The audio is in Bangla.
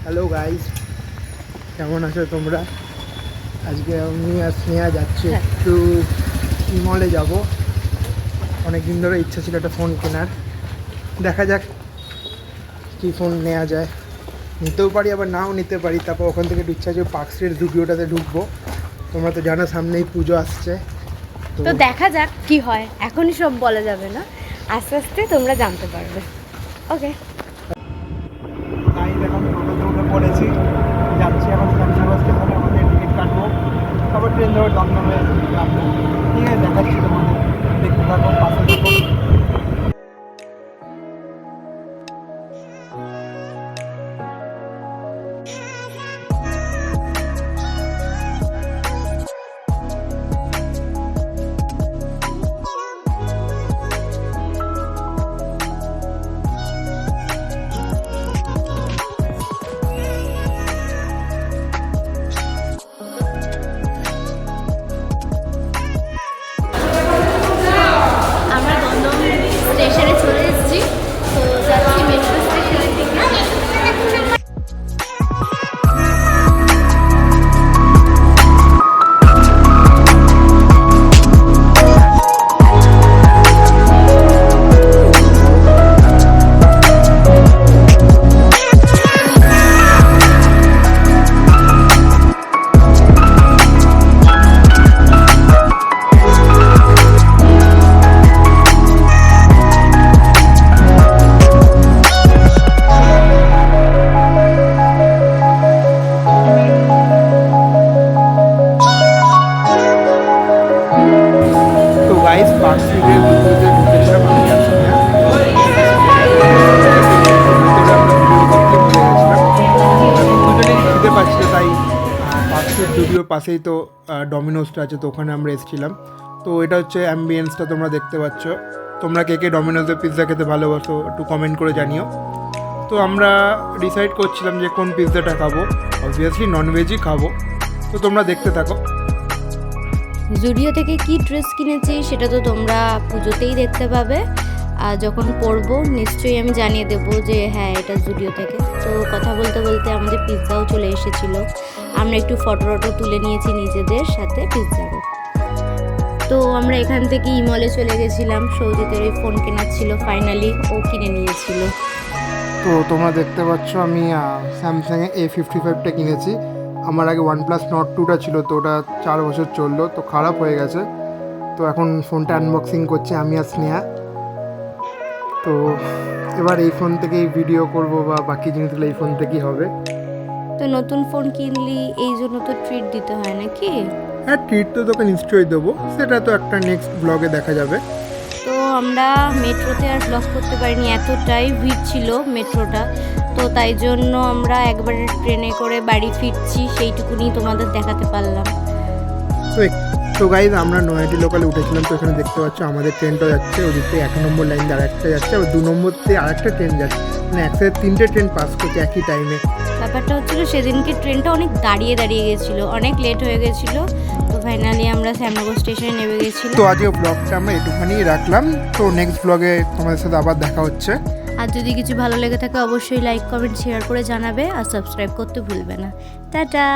হ্যালো গাইজ, কেমন আছো তোমরা? আজকে আমি আর স্নেহা যাচ্ছি একটু মলে যাব। অনেক দিন ধরে ইচ্ছা ছিল একটা ফোন কেনার, দেখা যাক কী ফোন নেওয়া যায়। নিতেও পারি আবার নাও নিতে পারি। তারপর ওখান থেকে একটু ইচ্ছা আছে পার্ক স্ট্রিট জুডিওটাতে ঢুকবো। তোমরা তো জানো সামনেই পুজো আসছে, তো দেখা যাক কি হয়। এখনই সব বলা যাবে না, আস্তে আস্তে তোমরা জানতে পারবে। ওকে, এখন টোটোতে উঠে পড়েছি, যাচ্ছি এখন শ্যামনগর স্টেশনে। আমাদের টিকিট কাটবো, তারপর ট্রেন ধরে দমদমে নামবো। ঠিক আছে, দেখাচ্ছি তোমাদের, দেখতে থাকো, পাশে থাকো। আমরা দমদম স্টেশনে চলে এসেছি। তো যাচ্ছি মেট্রো স্টেশনের দিকে। তো গাইস, পার্ক স্ট্রিটের ভিতরে ঢুকেছিলাম আমি আর স্নেহা। দুজনেই খেতে পাচ্ছিল, তাই পার্ক স্ট্রিট জুডিওর পাশেই তো ডমিনোসটা আছে, তো ওখানে আমরা এসেছিলাম। তো এটা হচ্ছে অ্যাম্বিয়েন্সটা তোমরা দেখতে পাচ্ছ। তোমরা কে কে ডমিনোসের পিৎজা খেতে ভালোবাসো একটু কমেন্ট করে জানিও। তো আমরা ডিসাইড করছিলাম যে কোন পিৎজাটা খাবো। অবভিয়াসলি ননভেজই খাবো, তো তোমরা দেখতে থাকো। জুডিও থেকে কি ড্রেস কিনেছি সেটা তো তোমরা পুজোতেই দেখতে পাবে। আর যখন পরবো নিশ্চয়ই আমি জানিয়ে দেবো যে হ্যাঁ এটা জুডিও থেকে। তো কথা বলতে বলতে আমাদের পিৎজাও চলে এসেছিলো। আমরা একটু ফটো তুলে নিয়েছি নিজেদের সাথে পিৎজারও। তো আমরা এখান থেকে ইমলে চলে গেছিলাম। সৌজিতের ওই ফোন কেনার ছিল, ফাইনালি ও কিনে নিয়েছিল। তো তোমরা দেখতে পাচ্ছ আমি স্যামসাংয়ে A55টা কিনেছি। আমার আগে OnePlus Nord 2টা ছিল, তো ওটা 4 বছর চললো, তো খারাপ হয়ে গেছে। তো এখন ফোনটা আনবক্সিং করছি আমি আর স্নেহা। তো এবার এই ফোন থেকেই ভিডিও করব বা বাকি জিনিসগুলো এই ফোন থেকেই হবে। তো নতুন ফোন কিনলি এই জন্য তো ট্রিট দিতে হয় নাকি? হ্যাঁ, ট্রিট তো তোকে নিশ্চয়ই দেবো, সেটা তো একটা নেক্সট ব্লগে দেখা যাবে। তো আমরা মেট্রোতে আর ব্লগ করতে পারিনি, এতটাই ভিড় ছিল মেট্রোটা। তো তাই জন্য আমরা একবারে ট্রেনে করে বাড়ি ফিরছি, সেইটুকুনি তোমাদের দেখাতে পারলাম। তো গাইজ, আমরা নয়াটি লোকালে উঠেছিলাম। তো এখানে দেখতে পাচ্ছ আমাদের ট্রেনটাও যাচ্ছে, ওদিক থেকে 1 নম্বর লাইন দিয়ে আরেকটা যাচ্ছে, আর 2 নম্বর থেকে আরেকটা ট্রেন যাচ্ছে। মানে একসাথে 3টে ট্রেন পাস করছে একই টাইমে। ব্যাপারটা হচ্ছিল সেদিনকে ট্রেনটা অনেক দাঁড়িয়ে গেছিলো, অনেক লেট হয়ে গেছিলো। তো ফাইনালি আমরা শ্যামনগর স্টেশনে নেমে গেছিলাম। তো আজকে ব্লগটা আমরা এটুখানি রাখলাম। তো নেক্সট ব্লগে তোমাদের সাথে আবার দেখা হচ্ছে। আর যদি কিছু ভালো লেগে থাকে অবশ্যই লাইক কমেন্ট শেয়ার করে জানাবে, আর সাবস্ক্রাইব করতে ভুলবে না। টাটা।